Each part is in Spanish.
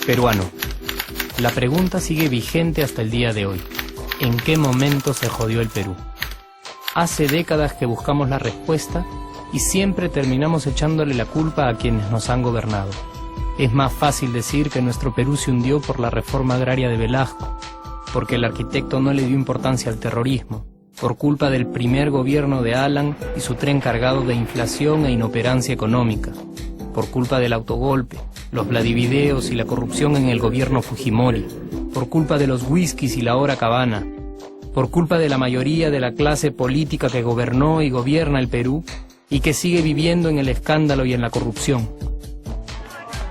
Peruano. La pregunta sigue vigente hasta el día de hoy. ¿En qué momento se jodió el Perú? Hace décadas que buscamos la respuesta y siempre terminamos echándole la culpa a quienes nos han gobernado. Es más fácil decir que nuestro Perú se hundió por la reforma agraria de Velasco, porque el arquitecto no le dio importancia al terrorismo, por culpa del primer gobierno de Alan y su tren cargado de inflación e inoperancia económica, por culpa del autogolpe, los Vladivideos y la corrupción en el gobierno Fujimori, por culpa de los whiskies y la hora cabana, por culpa de la mayoría de la clase política que gobernó y gobierna el Perú y que sigue viviendo en el escándalo y en la corrupción.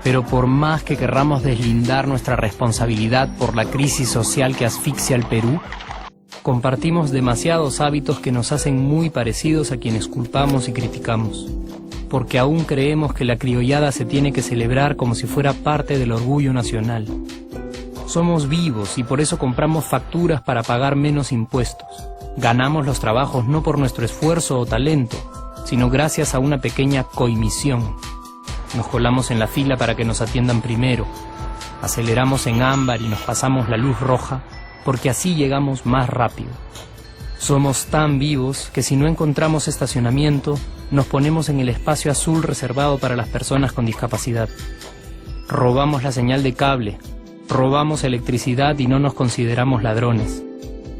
Pero por más que querramos deslindar nuestra responsabilidad por la crisis social que asfixia al Perú, compartimos demasiados hábitos que nos hacen muy parecidos a quienes culpamos y criticamos, porque aún creemos que la criollada se tiene que celebrar como si fuera parte del orgullo nacional. Somos vivos y por eso compramos facturas para pagar menos impuestos. Ganamos los trabajos no por nuestro esfuerzo o talento, sino gracias a una pequeña coimisión. Nos colamos en la fila para que nos atiendan primero, aceleramos en ámbar y nos pasamos la luz roja, porque así llegamos más rápido. Somos tan vivos que si no encontramos estacionamiento, nos ponemos en el espacio azul reservado para las personas con discapacidad. Robamos la señal de cable, robamos electricidad y no nos consideramos ladrones.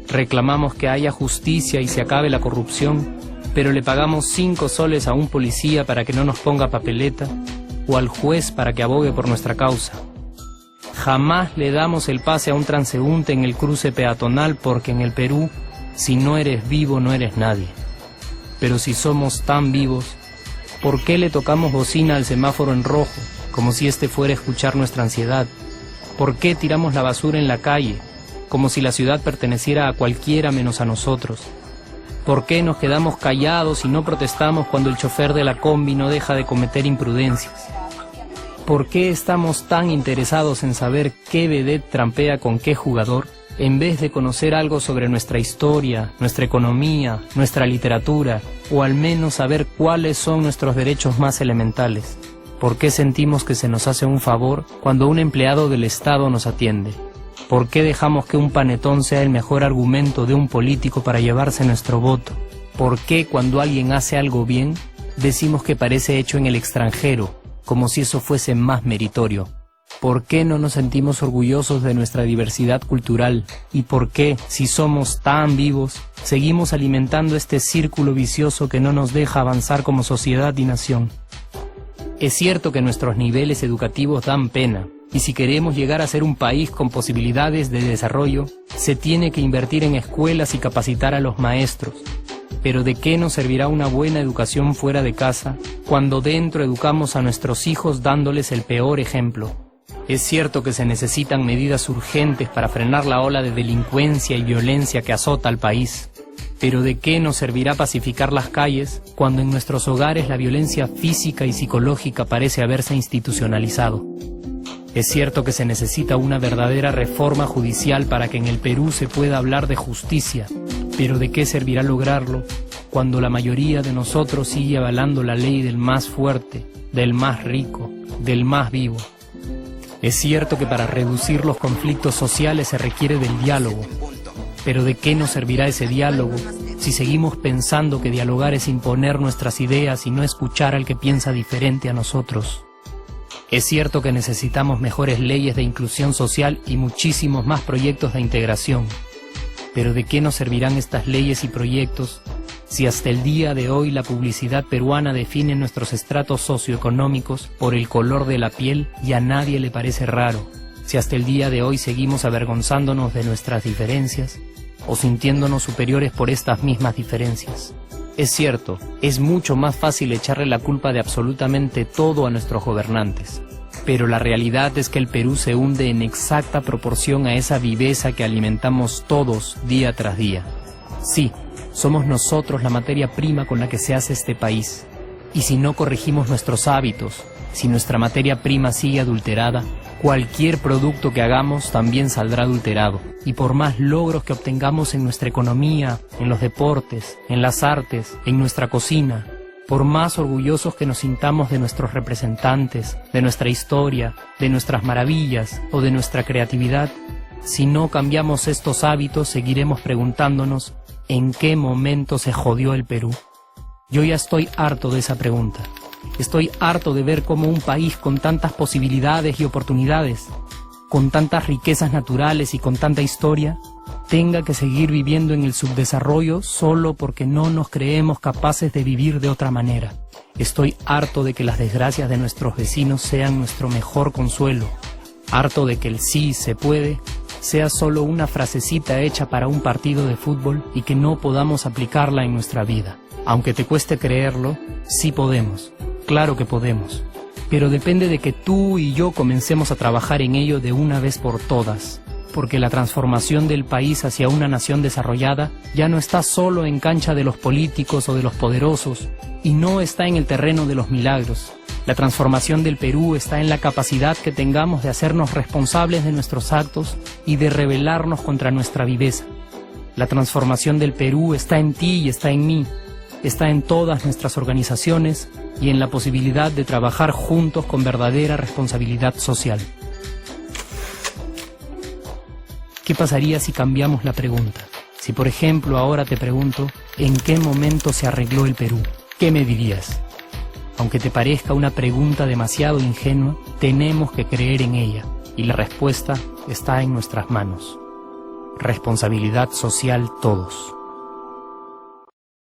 Reclamamos que haya justicia y se acabe la corrupción, pero le pagamos 5 soles a un policía para que no nos ponga papeleta o al juez para que abogue por nuestra causa. Jamás le damos el pase a un transeúnte en el cruce peatonal porque en el Perú, si no eres vivo, no eres nadie. Pero si somos tan vivos, ¿por qué le tocamos bocina al semáforo en rojo, como si este fuera a escuchar nuestra ansiedad? ¿Por qué tiramos la basura en la calle, como si la ciudad perteneciera a cualquiera menos a nosotros? ¿Por qué nos quedamos callados y no protestamos cuando el chofer de la combi no deja de cometer imprudencias? ¿Por qué estamos tan interesados en saber qué vedette trampea con qué jugador, en vez de conocer algo sobre nuestra historia, nuestra economía, nuestra literatura, o al menos saber cuáles son nuestros derechos más elementales? ¿Por qué sentimos que se nos hace un favor cuando un empleado del Estado nos atiende? ¿Por qué dejamos que un panetón sea el mejor argumento de un político para llevarse nuestro voto? ¿Por qué cuando alguien hace algo bien, decimos que parece hecho en el extranjero, como si eso fuese más meritorio? ¿Por qué no nos sentimos orgullosos de nuestra diversidad cultural? ¿Y por qué, si somos tan vivos, seguimos alimentando este círculo vicioso que no nos deja avanzar como sociedad y nación? Es cierto que nuestros niveles educativos dan pena, y si queremos llegar a ser un país con posibilidades de desarrollo, se tiene que invertir en escuelas y capacitar a los maestros. Pero ¿de qué nos servirá una buena educación fuera de casa, cuando dentro educamos a nuestros hijos dándoles el peor ejemplo? Es cierto que se necesitan medidas urgentes para frenar la ola de delincuencia y violencia que azota al país. Pero ¿de qué nos servirá pacificar las calles cuando en nuestros hogares la violencia física y psicológica parece haberse institucionalizado? Es cierto que se necesita una verdadera reforma judicial para que en el Perú se pueda hablar de justicia, pero ¿de qué servirá lograrlo cuando la mayoría de nosotros sigue avalando la ley del más fuerte, del más rico, del más vivo? Es cierto que para reducir los conflictos sociales se requiere del diálogo, pero ¿de qué nos servirá ese diálogo si seguimos pensando que dialogar es imponer nuestras ideas y no escuchar al que piensa diferente a nosotros? Es cierto que necesitamos mejores leyes de inclusión social y muchísimos más proyectos de integración, pero ¿de qué nos servirán estas leyes y proyectos si hasta el día de hoy la publicidad peruana define nuestros estratos socioeconómicos por el color de la piel y a nadie le parece raro? Si hasta el día de hoy seguimos avergonzándonos de nuestras diferencias o sintiéndonos superiores por estas mismas diferencias. Es cierto, es mucho más fácil echarle la culpa de absolutamente todo a nuestros gobernantes, pero la realidad es que el Perú se hunde en exacta proporción a esa viveza que alimentamos todos día tras día. Sí, somos nosotros la materia prima con la que se hace este país, y si no corregimos nuestros hábitos, Si nuestra materia prima sigue adulterada, cualquier producto que hagamos también saldrá adulterado. Y por más logros que obtengamos en nuestra economía, en los deportes, en las artes, en nuestra cocina, por más orgullosos que nos sintamos de nuestros representantes, de nuestra historia, de nuestras maravillas o de nuestra creatividad, si no cambiamos estos hábitos, seguiremos preguntándonos ¿en qué momento se jodió el Perú? Yo ya estoy harto de esa pregunta. Estoy harto de ver cómo un país con tantas posibilidades y oportunidades, con tantas riquezas naturales y con tanta historia, tenga que seguir viviendo en el subdesarrollo solo porque no nos creemos capaces de vivir de otra manera. Estoy harto de que las desgracias de nuestros vecinos sean nuestro mejor consuelo. Harto de que el sí se puede sea solo una frasecita hecha para un partido de fútbol y que no podamos aplicarla en nuestra vida. Aunque te cueste creerlo, sí podemos. Claro que podemos. Pero depende de que tú y yo comencemos a trabajar en ello de una vez por todas. Porque la transformación del país hacia una nación desarrollada ya no está solo en cancha de los políticos o de los poderosos, y no está en el terreno de los milagros. La transformación del Perú está en la capacidad que tengamos de hacernos responsables de nuestros actos y de rebelarnos contra nuestra viveza. La transformación del Perú está en ti y está en mí, está en todas nuestras organizaciones y en la posibilidad de trabajar juntos con verdadera responsabilidad social. ¿Qué pasaría si cambiamos la pregunta? Si, por ejemplo, ahora te pregunto, ¿en qué momento se arregló el Perú? ¿Qué me dirías? Aunque te parezca una pregunta demasiado ingenua, tenemos que creer en ella, y la respuesta está en nuestras manos. Responsabilidad social todos.